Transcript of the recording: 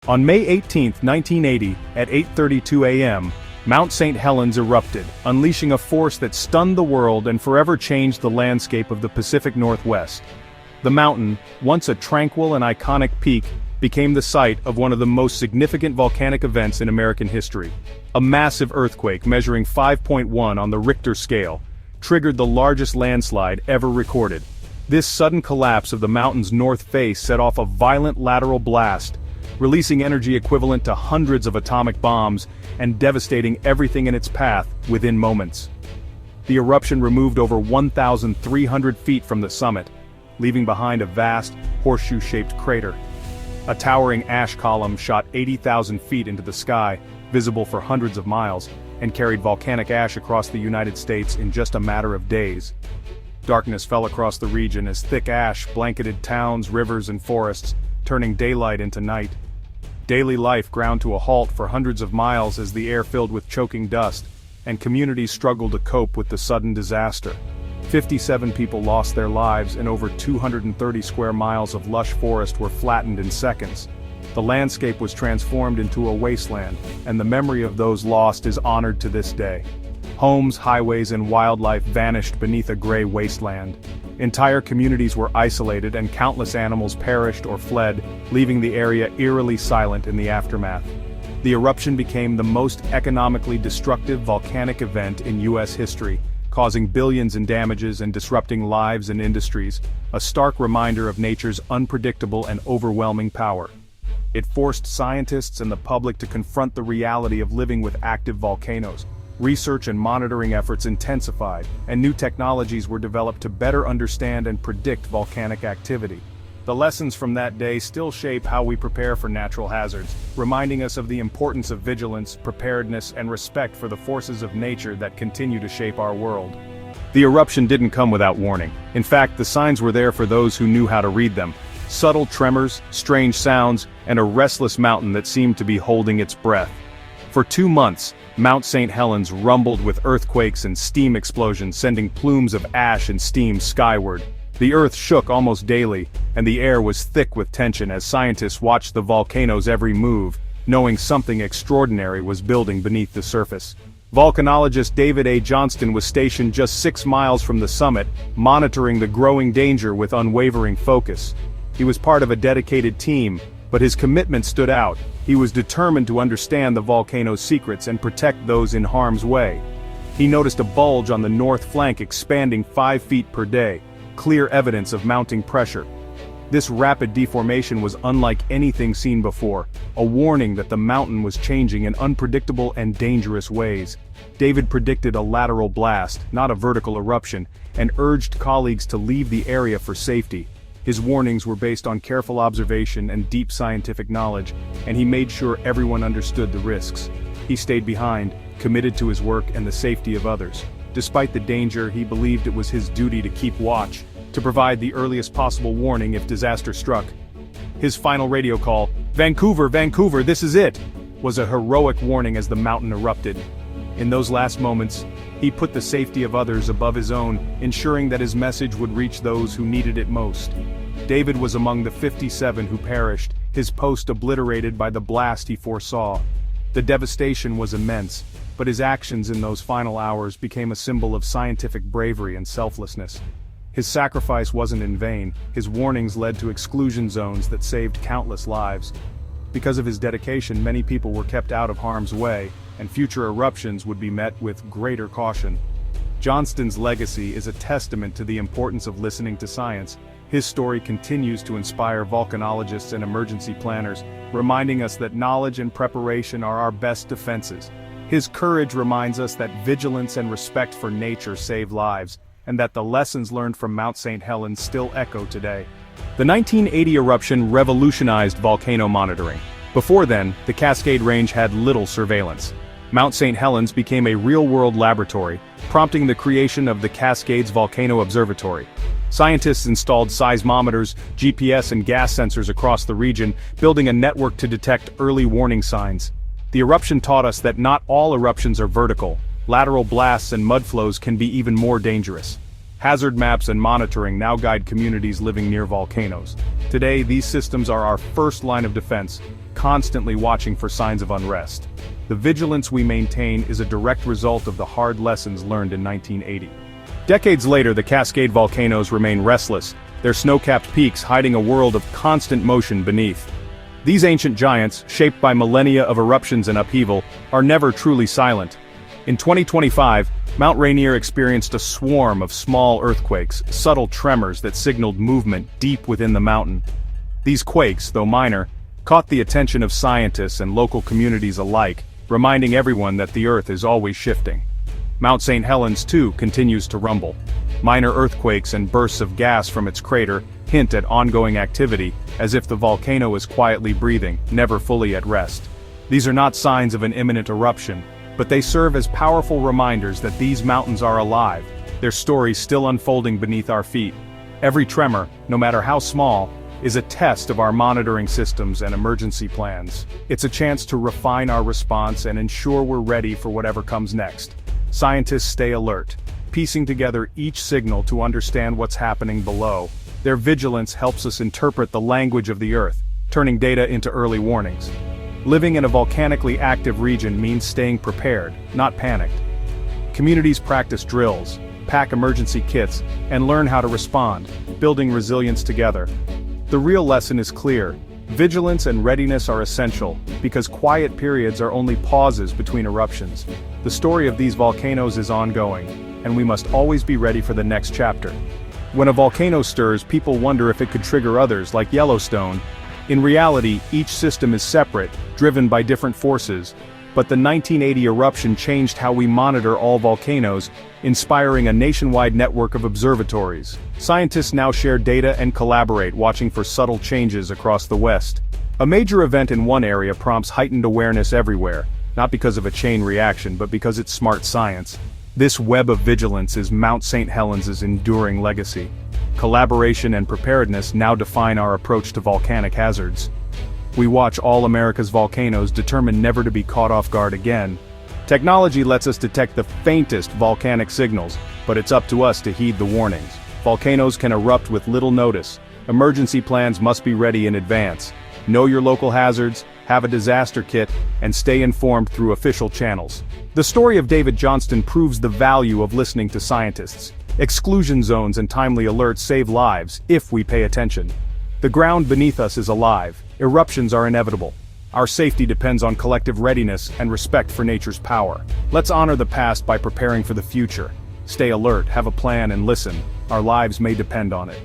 On May 18, 1980, at 8:32 a.m., Mount St. Helens erupted, unleashing a force that stunned the world and forever changed the landscape of the Pacific Northwest. The mountain, once a tranquil and iconic peak, became the site of one of the most significant volcanic events in American history. A massive earthquake measuring 5.1 on the Richter scale triggered the largest landslide ever recorded. This sudden collapse of the mountain's north face set off a violent lateral blast, releasing energy equivalent to hundreds of atomic bombs and devastating everything in its path within moments. The eruption removed over 1,300 feet from the summit, leaving behind a vast, horseshoe-shaped crater. A towering ash column shot 80,000 feet into the sky, visible for hundreds of miles, and carried volcanic ash across the United States in just a matter of days. Darkness fell across the region as thick ash blanketed towns, rivers, and forests, turning daylight into night. Daily life ground to a halt for hundreds of miles as the air filled with choking dust, and communities struggled to cope with the sudden disaster. 57 people lost their lives and over 230 square miles of lush forest were flattened in seconds. The landscape was transformed into a wasteland, and the memory of those lost is honored to this day. Homes, highways, and wildlife vanished beneath a gray wasteland. Entire communities were isolated and countless animals perished or fled, leaving the area eerily silent in the aftermath. The eruption became the most economically destructive volcanic event in U.S. history, causing billions in damages and disrupting lives and industries, a stark reminder of nature's unpredictable and overwhelming power. It forced scientists and the public to confront the reality of living with active volcanoes. Research and monitoring efforts intensified, and new technologies were developed to better understand and predict volcanic activity. The lessons from that day still shape how we prepare for natural hazards, reminding us of the importance of vigilance, preparedness, and respect for the forces of nature that continue to shape our world. The eruption didn't come without warning. In fact, the signs were there for those who knew how to read them. Subtle tremors, strange sounds, and a restless mountain that seemed to be holding its breath. For 2 months, Mount St. Helens rumbled with earthquakes and steam explosions, sending plumes of ash and steam skyward. The earth shook almost daily, and the air was thick with tension as scientists watched the volcano's every move, knowing something extraordinary was building beneath the surface. Volcanologist David A. Johnston was stationed just 6 miles from the summit, monitoring the growing danger with unwavering focus. He was part of a dedicated team, but his commitment stood out. He was determined to understand the volcano's secrets and protect those in harm's way. He noticed a bulge on the north flank expanding 5 feet per day, clear evidence of mounting pressure. This rapid deformation was unlike anything seen before, a warning that the mountain was changing in unpredictable and dangerous ways. David predicted a lateral blast, not a vertical eruption, and urged colleagues to leave the area for safety. His warnings were based on careful observation and deep scientific knowledge, and he made sure everyone understood the risks. He stayed behind, committed to his work and the safety of others. Despite the danger, he believed it was his duty to keep watch, to provide the earliest possible warning if disaster struck. His final radio call, "Vancouver, Vancouver, this is it," was a heroic warning as the mountain erupted. In those last moments, he put the safety of others above his own, ensuring that his message would reach those who needed it most. David was among the 57 who perished, his post obliterated by the blast he foresaw. The devastation was immense, but his actions in those final hours became a symbol of scientific bravery and selflessness. His sacrifice wasn't in vain. His warnings led to exclusion zones that saved countless lives. Because of his dedication, many people were kept out of harm's way, and future eruptions would be met with greater caution. Johnston's legacy is a testament to the importance of listening to science. His story continues to inspire volcanologists and emergency planners, reminding us that knowledge and preparation are our best defenses. His courage reminds us that vigilance and respect for nature save lives, and that the lessons learned from Mount St. Helens still echo today. The 1980 eruption revolutionized volcano monitoring. Before then, the Cascade Range had little surveillance. Mount St. Helens became a real-world laboratory, prompting the creation of the Cascades Volcano Observatory. Scientists installed seismometers, GPS and gas sensors across the region, building a network to detect early warning signs. The eruption taught us that not all eruptions are vertical. Lateral blasts and mudflows can be even more dangerous. Hazard maps and monitoring now guide communities living near volcanoes. Today, these systems are our first line of defense, constantly watching for signs of unrest. The vigilance we maintain is a direct result of the hard lessons learned in 1980. Decades later, the Cascade volcanoes remain restless, their snow-capped peaks hiding a world of constant motion beneath. These ancient giants, shaped by millennia of eruptions and upheaval, are never truly silent. In 2025, Mount Rainier experienced a swarm of small earthquakes, subtle tremors that signaled movement deep within the mountain. These quakes, though minor, caught the attention of scientists and local communities alike, reminding everyone that the Earth is always shifting. Mount St. Helens, too, continues to rumble. Minor earthquakes and bursts of gas from its crater hint at ongoing activity, as if the volcano is quietly breathing, never fully at rest. These are not signs of an imminent eruption, but they serve as powerful reminders that these mountains are alive, their stories still unfolding beneath our feet. Every tremor, no matter how small, is a test of our monitoring systems and emergency plans. It's a chance to refine our response and ensure we're ready for whatever comes next. Scientists stay alert, piecing together each signal to understand what's happening below. Their vigilance helps us interpret the language of the Earth, turning data into early warnings. Living in a volcanically active region means staying prepared, not panicked. Communities practice drills, pack emergency kits, and learn how to respond, building resilience together. The real lesson is clear. Vigilance and readiness are essential, because quiet periods are only pauses between eruptions. The story of these volcanoes is ongoing, and we must always be ready for the next chapter. When a volcano stirs, people wonder if it could trigger others, like Yellowstone. In reality, each system is separate, driven by different forces. But the 1980 eruption changed how we monitor all volcanoes, inspiring a nationwide network of observatories. Scientists now share data and collaborate, watching for subtle changes across the West. A major event in one area prompts heightened awareness everywhere, not because of a chain reaction, but because it's smart science. This web of vigilance is Mount St. Helens' enduring legacy. Collaboration and preparedness now define our approach to volcanic hazards. We watch all America's volcanoes, determined never to be caught off guard again. Technology lets us detect the faintest volcanic signals, but it's up to us to heed the warnings. Volcanoes can erupt with little notice. Emergency plans must be ready in advance. Know your local hazards, have a disaster kit, and stay informed through official channels. The story of David Johnston proves the value of listening to scientists. Exclusion zones and timely alerts save lives, if we pay attention. The ground beneath us is alive. Eruptions are inevitable. Our safety depends on collective readiness and respect for nature's power. Let's honor the past by preparing for the future. Stay alert, have a plan, and listen. Our lives may depend on it.